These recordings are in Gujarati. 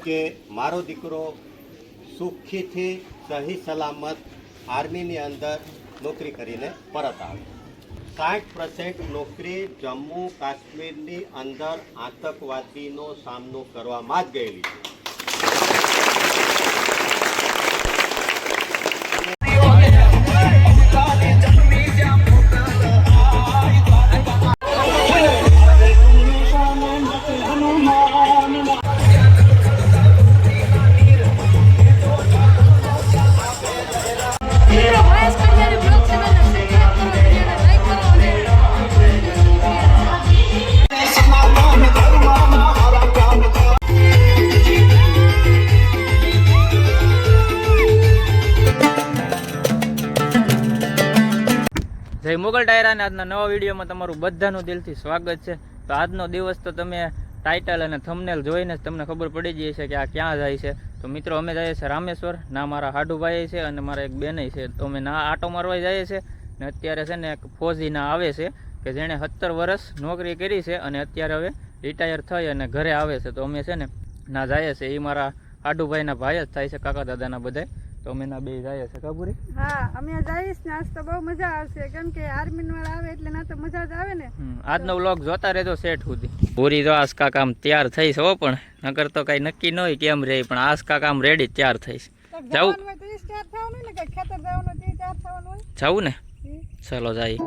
કે મારો દીકરો સુખીથી સહી સલામત આર્મીની અંદર નોકરી કરીને પરત આવે. 60% નોકરી જમ્મુ કાશ્મીરની અંદર આતંકવાદીનો સામનો કરવામાં જ ગયેલી છે. જય મુગલ ડાયરાના આજના નવા વિડીયોમાં તમારું બધાનું દિલથી સ્વાગત છે. તો આજનો દિવસ તો તમે ટાઇટલ અને થંબનેલ જોઈને જ તમને ખબર પડી જાય છે કે આ ક્યાં જાય છે. તો મિત્રો અમે જઈએ છીએ રામેશ્વર. ના મારા હાડુભાઈ છે અને મારા એક બેન છે. તો અમે ના આટો મારવા જઈએ છીએ ને અત્યારે છે ને એક ફોજી ના આવે છે કે જેણે 17 વર્ષ નોકરી કરી છે અને અત્યારે હવે રિટાયર થઈ અને ઘરે આવે છે. તો અમે છે ને ના જઈએ છીએ. એ મારા હાડુભાઈના ભાઈ જ થાય છે, કાકા દાદાના બધા. તો અમે ના બે જઈએ છીએ. કાબુરી? હા, અમે જઈશ ને. આજ તો બહુ મજા આવશે કેમ કે આર્મી વાળા આવે એટલે ના તો મજા જ આવે ને. આજનો વ્લોગ જોતા રહેજો સેટ સુધી. પૂરી તો આસ કાકા આમ તૈયાર થઈ છે હો, પણ નકર તો કઈ નક્કી ન હોય કેમ રે, પણ આસ કાકા આમ રેડી તૈયાર થઈ છે. જાવું જાવું ને? ચાલો જાય.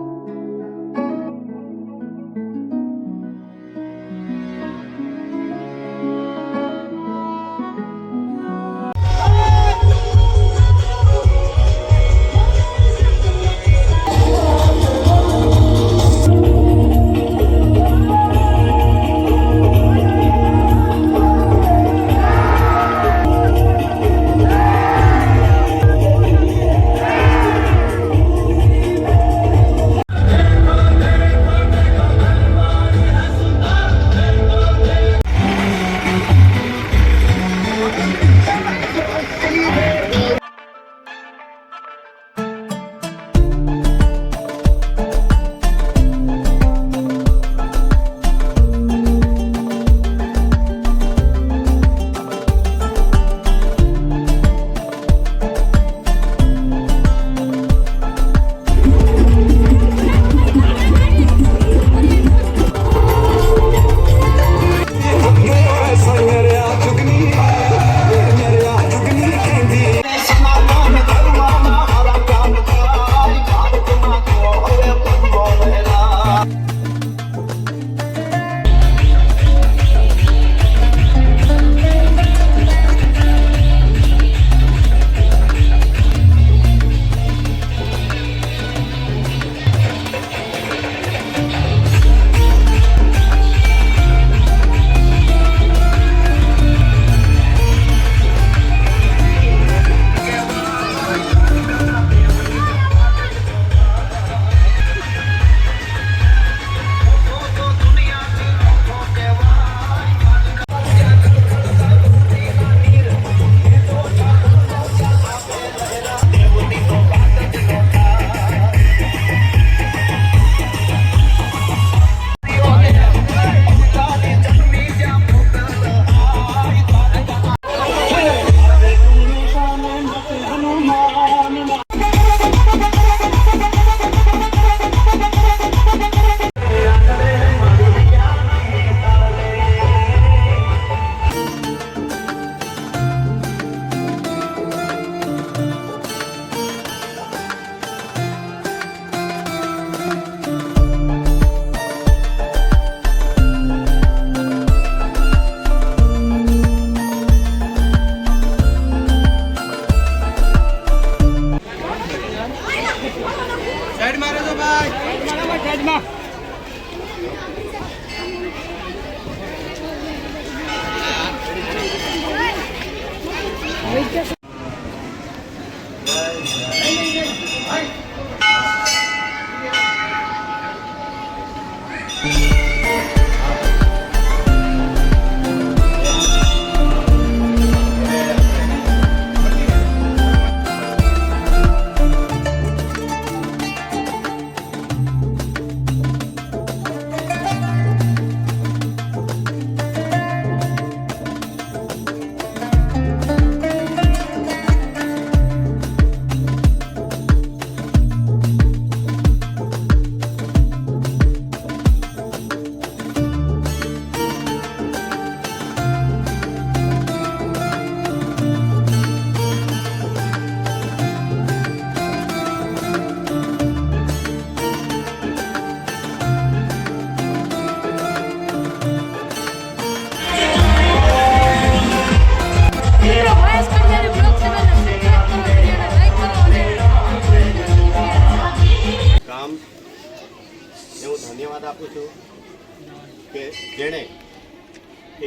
જેણે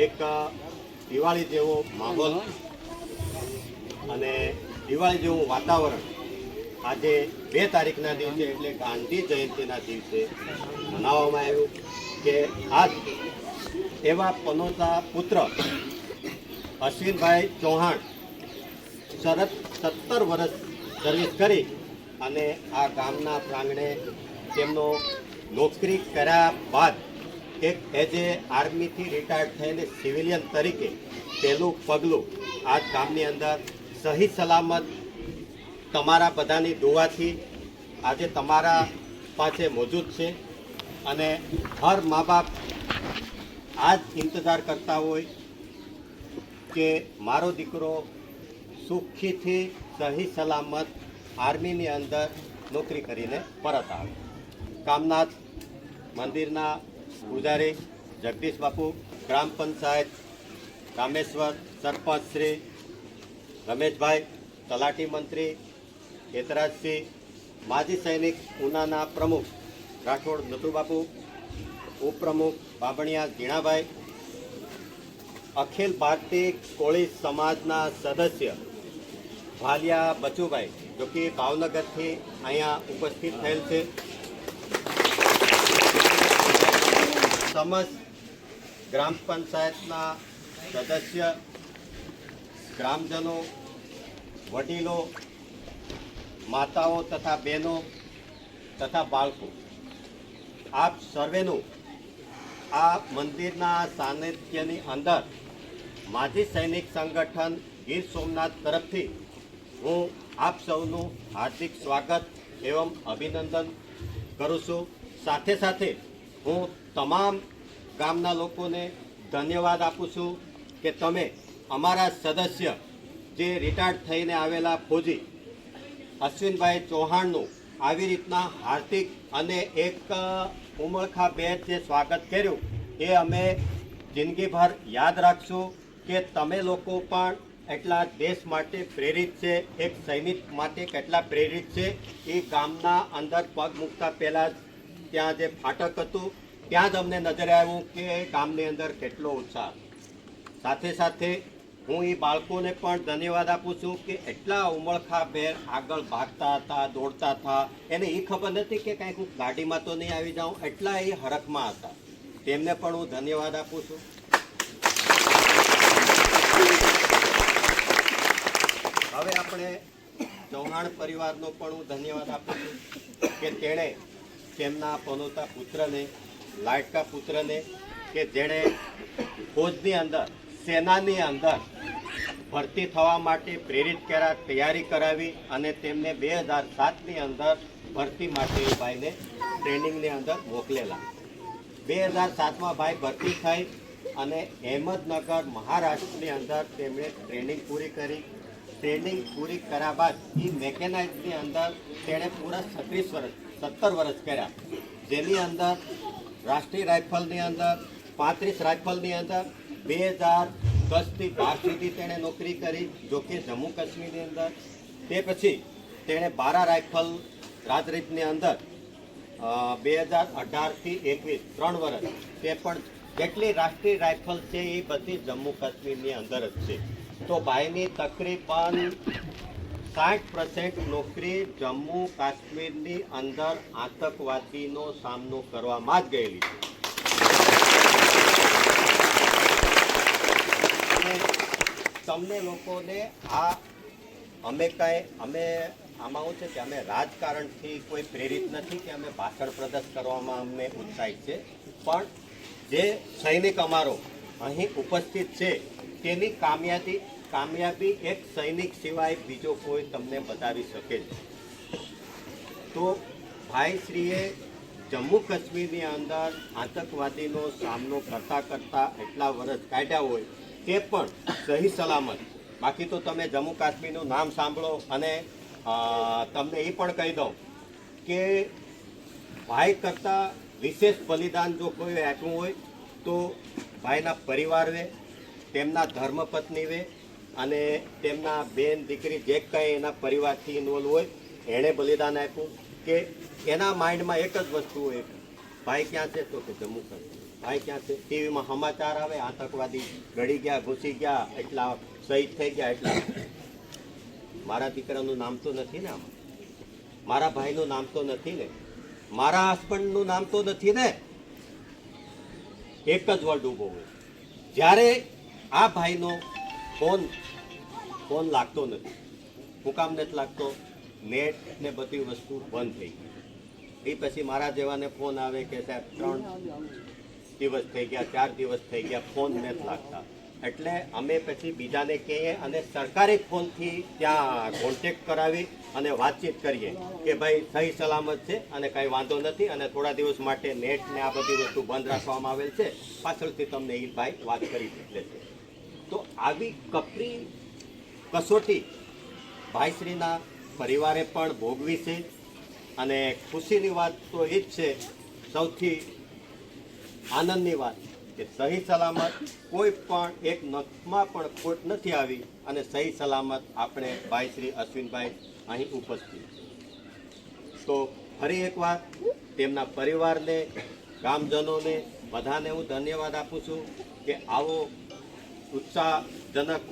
એક દિવાળી જેવો માહોલ અને દિવાળી જેવું વાતાવરણ આજે 2 તારીખના દિવસે એટલે ગાંધી જયંતિના દિવસે મનાવવામાં આવ્યું કે આજ એવા પનોતા પુત્ર અશ્વિનભાઈ ચૌહાણ 17 વર્ષ સર્વિસ કરી અને આ ગામના પ્રાંગણે તેમનો નોકરી કર્યા બાદ એક એઝ એ આર્મીથી રિટાયર્ડ થઈને સિવિલિયન તરીકે પહેલું પગલું આ ગામની અંદર સહી સલામત તમારા બધાની દુઆથી આજે તમારા પાસે મોજૂદ છે અને હર મા બાપ આ જ ઇંતજાર કરતા હોય કે મારો દીકરો સુખીથી સહી સલામત આર્મીની અંદર નોકરી કરીને પરત આવે. કામનાથ મંદિરના પૂજારી જગદીશ બાપુ, ગ્રામ પંચાયત રામેશ્વર, સરપંચ શ્રી રમેશભાઈ, તલાટી મંત્રી હેતરાજસિંહ, માજી સૈનિક ઉનાના પ્રમુખ રાઠોડ નથુબાપુ, ઉપપ્રમુખ બાબણિયા જીણાભાઈ, અખિલ ભારતીય કોળી સમાજના સદસ્ય ભાલિયા બચુભાઈ, જો કે ભાવનગરથી અહીંયા ઉપસ્થિત થયેલ છે. સમસ્ત ગ્રામ પંચાયતના સદસ્ય, ગ્રામજનો, વડીલો, માતાઓ તથા બહેનો તથા બાળકો, આપ સર્વેનું આ મંદિરના સાનિધ્યની અંદર માજી સૈનિક સંગઠન ગીર સોમનાથ તરફથી હું આપ સૌનું હાર્દિક સ્વાગત એવં અભિનંદન કરું છું. સાથે સાથે હું તમામ ગામના લોકોને ધન્યવાદ આપું છું કે તમે અમારા સદસ્ય જે રિટાયર્ડ થઈને આવેલા ફૌજી અશ્વિનભાઈ ચૌહાણનું આવી રીતના હાર્દિક અને એક ઉમળખાભેર જે સ્વાગત કર્યું એ અમે જિંદગીભર યાદ રાખશું કે તમે લોકો પણ એટલા દેશ માટે પ્રેરિત છે, એક સૈનિક માટે કેટલા પ્રેરિત છે. એ ગામના અંદર પગ મૂકતા પહેલાં જ ત્યાં જે ફાટક હતું ત્યાં જ અમને નજરે આવ્યું કે ગામની અંદર કેટલો ઉત્સાહ. સાથે સાથે હું એ બાળકોને પણ ધન્યવાદ આપું છું કે એટલા ઉમળખાભેર આગળ ભાગતા હતા, દોડતા હતા. એને એ ખબર નથી કે કાંઈક હું ગાડીમાં તો નહીં આવી જાઉં, એટલા એ હરખમાં હતા. તેમને પણ હું ધન્યવાદ આપું છું. હવે આપણે ચૌહાણ પરિવારનો પણ હું ધન્યવાદ આપું છું કે તેણે તેમના પનોતા પુત્રને, લાડકા પુત્રને, કે જેણે ફૌજની અંદર, સેનાની અંદર ભરતી થવા માટે પ્રેરિત કર્યા, તૈયારી કરાવી અને તેમને 2007ની અંદર ભરતી માટે ભાઈને ટ્રેનિંગની અંદર મોકલેલા. 2007માં ભાઈ ભરતી થઈ અને અહેમદનગર મહારાષ્ટ્રની અંદર તેમણે ટ્રેનિંગ પૂરી કરી. ટ્રેનિંગ પૂરી કર્યા બાદ એ મેકેનાઇઝની અંદર તેણે પૂરા 17 વર્ષ કર્યા, જેની અંદર રાષ્ટ્રીય રાઇફલની અંદર 35 રાઇફલની અંદર 2010થી 12 સુધી તેણે નોકરી કરી, જોકે જમ્મુ કાશ્મીરની અંદર. તે પછી તેણે 12 રાઇફલ રાજરીતની અંદર 2018થી 21 3 વર્ષ તે પણ જેટલી રાષ્ટ્રીય રાઇફલ છે એ બધી જમ્મુ કાશ્મીરની અંદર જ છે. તો ભાઈની તકરીબન 60% નોકરી જમ્મુ કાશ્મીરની અંદર આતંકવાદીનો સામનો કરવામાં જ ગયેલી છે. તમને લોકોને અમે આમાં શું છે કે અમે રાજકારણથી કોઈ પ્રેરિત નથી કે અમે ભાષણ પ્રદર્શન કરવામાં અમને ઉત્સાહિત છે, પણ જે સૈનિક અમારો અહીં ઉપસ્થિત છે તેની કામયાબી એક સૈનિક સિવાય બીજો કોઈ તમને બતાવી શકે છે. તો ભાઈશ્રીએ જમ્મુ કાશ્મીરની અંદર આતંકવાદીનો સામનો કરતા એટલા વર્ષ કાઢ્યા હોય તે પણ સહી સલામત. બાકી તો તમે જમ્મુ કાશ્મીરનું નામ સાંભળો અને તમને એ પણ કહી દઉં કે ભાઈ કરતાં વિશેષ બલિદાન જો કોઈ આપ્યું હોય તો ભાઈના પરિવારે, તેમના ધર્મપત્નીએ અને તેમના બેન દીકરી જે કંઈ એના પરિવારથી ઇન્વોલ્વ હોય એણે બલિદાન આપ્યું. કે એના માઇન્ડમાં એક જ વસ્તુ હોય, ભાઈ ક્યાં છે તો કે જમ્મુ કાશ્મીર. ભાઈ ક્યાં છે? ટીવીમાં સમાચાર આવે આતંકવાદી ગળી ગયા, ઘૂસી ગયા, એટલા શહીદ થઈ ગયા, એટલા. મારા દીકરાનું નામ તો નથી ને આમાં, મારા ભાઈનું નામ તો નથી ને, મારા હસબન્ડનું નામ તો નથી ને. એક જ વર્ડ ઊભો હોય. જ્યારે આ ભાઈનો ફોન લાગતો નથી. હું કામ નથી લાગતો? નેટ ને બધી વસ્તુ બંધ થઈ ગઈ. એ પછી મારા જેવાને ફોન આવે કે સાહેબ 3 દિવસ થઈ ગયા, 4 દિવસ થઈ ગયા, ફોન નથી લાગતા. એટલે અમે પછી બીજાને કહીએ અને સરકારી ફોનથી ત્યાં કોન્ટેક્ટ કરાવી અને વાતચીત કરીએ કે ભાઈ સહી સલામત છે અને કાંઈ વાંધો નથી અને થોડા દિવસ માટે નેટ ને આ બધી વસ્તુ બંધ રાખવામાં આવેલ છે, પાછળથી તમને એ ભાઈ વાત કરી લેશે. તો આવી કપરી કસોટી ભાઈશ્રીના પરિવારે પણ ભોગવી છે. અને ખુશીની વાત તો એ જ છે, સૌથી આનંદની વાત કે સહી સલામત કોઈ પણ એક નખમાં પણ ખોટ નથી આવી અને સહી સલામત આપણે ભાઈ શ્રી અશ્વિનભાઈ અહીં ઉપસ્થિત. તો ફરી એકવાર તેમના પરિવારને, ગામજનોને, બધાને હું ધન્યવાદ આપું છું કે આવો ઉત્સાહજનક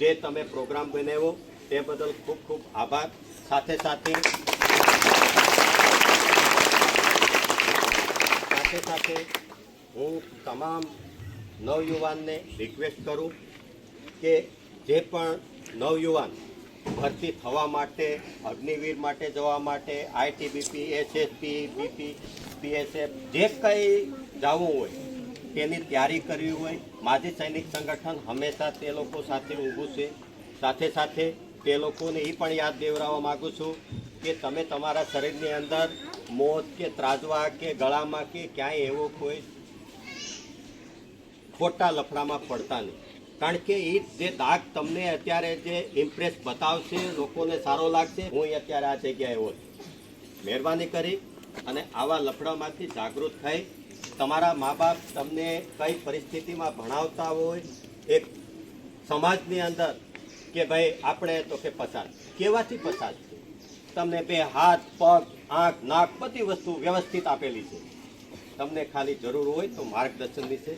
જે તમે પ્રોગ્રામ બનાવ્યો તે બદલ ખૂબ ખૂબ આભાર. સાથે સાથે હું તમામ નવયુવાનને રિક્વેસ્ટ કરું કે જે પણ નવયુવાન ભરતી થવા માટે, અગ્નિવીર માટે જવા માટે, આઈટીબીપી, એસએસપી, બીપી, બીએસએફ જે કંઈ જવું હોય તેની તૈયારી કરવી હોય, માજી સૈનિક સંગઠન હંમેશા તે લોકો સાથે ઊભું છે. સાથે સાથે તે લોકોને એ પણ યાદ દેવડાવવા માગું છું કે તમે તમારા શરીરની અંદર મોત કે ત્રાજવા કે ગળામાં કે ક્યાંય એવો કોઈ ખોટા લફડામાં પડતા નહીં. કારણ કે એ જે દાગ તમને અત્યારે જે ઇમ્પ્રેસ બતાવશે, લોકોને સારો લાગશે. હું અત્યારે આ જગ્યાએ હોત, મહેરબાની કરી અને આવા લફડામાંથી જાગૃત થઈ તમારા મા બાપ તમને કઈ પરિસ્થિતિમાં ભણાવતા હોય, એક સમાજની અંદર કે ભાઈ આપણે તો કે પસાર કેવાથી પસાર છે, તમને 2 હાથ, પગ, આંખ, નાક બધી વસ્તુ વ્યવસ્થિત આપેલી છે. તમને ખાલી જરૂર હોય તો માર્ગદર્શનની છે.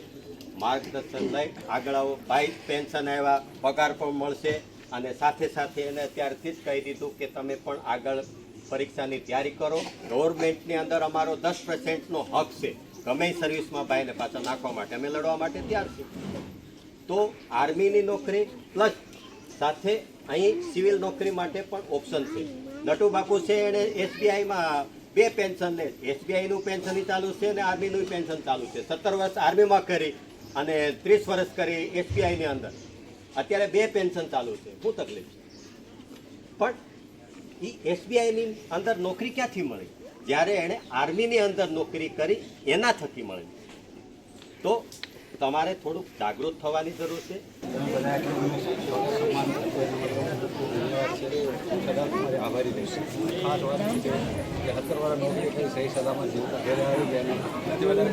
માર્ગદર્શન લઈ આગળ આવો. ભાઈ પેન્શન આવ્યા, પગાર પણ મળશે અને સાથે સાથે એને અત્યારથી જ કહી દીધું કે તમે પણ આગળ પરીક્ષાની તૈયારી કરો. ગવર્મેન્ટની અંદર અમારો 10%નો હક છે ગમે સર્વિસમાં ભાઈને પાછા નાખવા માટે. અમે લડવા માટે તૈયાર છીએ. તો આર્મીની નોકરી પ્લસ સાથે અહીં સિવિલ નોકરી માટે પણ ઓપ્શન છે. નટુ બાપુ છે એને એસબીઆઈમાં 2 પેન્શન લે. એસબીઆઈનું પેન્શન ચાલુ છે અને આર્મીનું પેન્શન ચાલુ છે. 17 વર્ષ આર્મીમાં કરી અને 30 વર્ષ કરી એસબીઆઈની અંદર. અત્યારે 2 પેન્શન ચાલુ છે. શું તકલીફ છે? પણ એ એસબીઆઈની અંદર નોકરી ક્યાંથી મળી? જ્યારે એણે આર્મીની અંદર નોકરી કરી એના થકી મળી. તો તમારે થોડુંક જાગૃત થવાની જરૂર છે. આભારી રહીશ. ખાસ વાત એ છે કે 17 વર્ષ નોકરી કરી, સહી સલામત જીવતા ઘરે આવી ગયા. નથી વધારે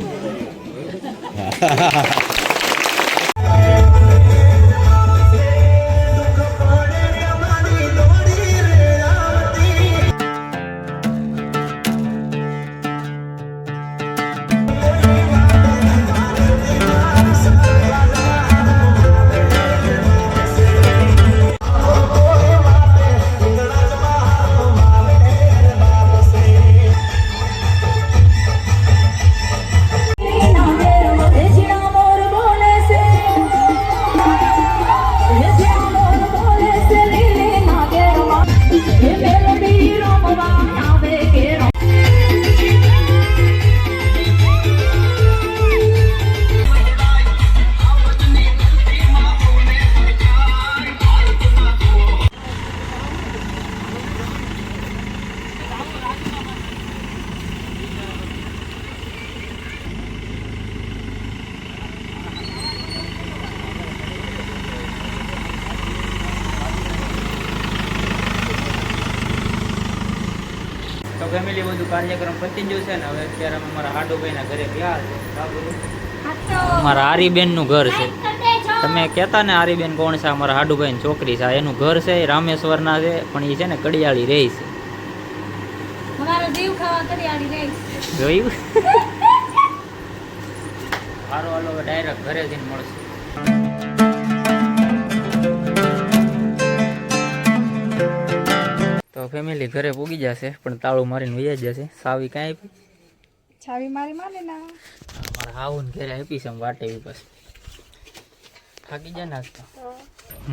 તો ફેમિલી બધું કાર્યક્રમ પતી ગયું છે ને હવે અત્યારે અમે મારા હાડુભાઈના ઘરે ગયા છે. મારા આરીબેનનું ઘર છે. તમે કહેતા ને આરીબેન કોણ છે? અમારા હાડુભાઈની છોકરી છે. એનું ઘર છે એ રામેશ્વરના છે, પણ એ છે ને કડિયાળી રહી છે. મારો જીવ ખાવા કડિયાળી રહી છે. જોયું? સારો હાલો હવે ડાયરેક્ટ ઘરે જઈને મળશે. તો ફેમિલી ઘરે પૂગી જશે પણ તાળું મારીને વૈયા જશે. સાવી કાંઈ આપી? છાવી મારી માને ના મારા હાઉન ઘરે આપી છે વાટે એવી પછી થાકી જાય ને આજ તો.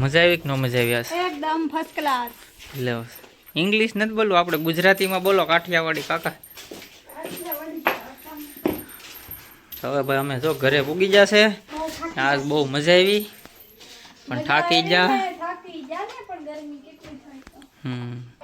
મજા આવી કે ન મજા આવી આજ? એકદમ ફર્સ્ટ ક્લાસ. લે ઇંગ્લિશ નથી બોલવું, આપણે ગુજરાતીમાં બોલો કાઠિયાવાડી કાકા. હવે ભાઈ અમે જો ઘરે પૂગી જશે. આજ બહુ મજા આવી પણ થાકી જા. થાકી જા ને પણ ગરમી કેટલી થાય તો.